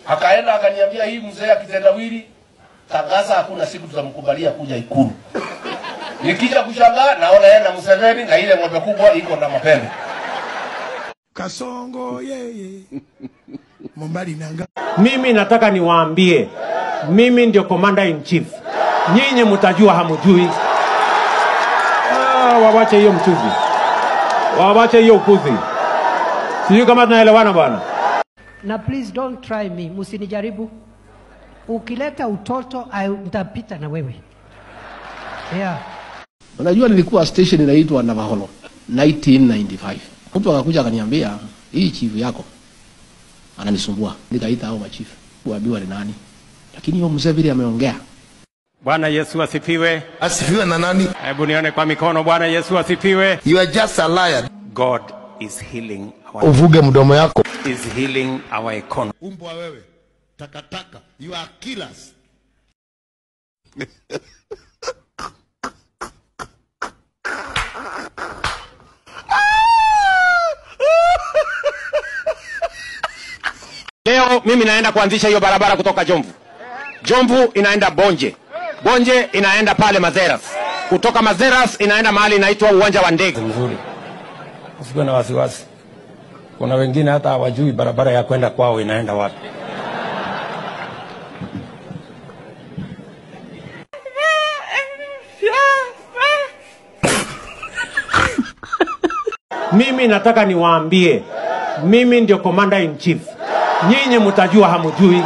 Akaenda akaniambia hii mzee akitendawili tangaza hakuna siku tutamkubalia kuja Ikulu. Nikija kushangaa naona yeye na Museveni na ile ng'ombe kubwa iko na mapembe. Kasongo yeye. Mombali nanga. Mimi nataka niwaambie, mimi ndio commander in chief. Nyinyi mtajua hamjui. Wawache hiyo mchuzi. Wawache hiyo ukuzi. Sijui kama tunaelewana bwana. Na please don't try me, msinijaribu. Ukileta utoto nitapita na wewe. Yeah. Unajua nilikuwa station inaitwa Navaholo 1995. Mtu akakuja akaniambia hii chief yako ananisumbua. Nikaita hao machifu kuambiwa ni nani. Lakini hiyo mzee vile ameongea. Bwana Yesu asifiwe. Asifiwe na nani? Hebu nione kwa mikono. Bwana Yesu asifiwe. You are just a liar. God is healing our Uvuge mdomo yako. is healing our economy. Umbwa wewe. Takataka. You are killers. Leo mimi naenda kuanzisha hiyo barabara kutoka Jomvu. Jomvu inaenda Bonje. Bonje inaenda pale Mazeras. Kutoka Mazeras inaenda mahali inaitwa uwanja wa ndege. Nzuri. Usiwe na wasiwasi. Kuna wengine hata hawajui barabara ya kwenda kwao inaenda wapi. Mimi nataka niwaambie, mimi ndio commander in chief. Nyinyi mtajua hamjui.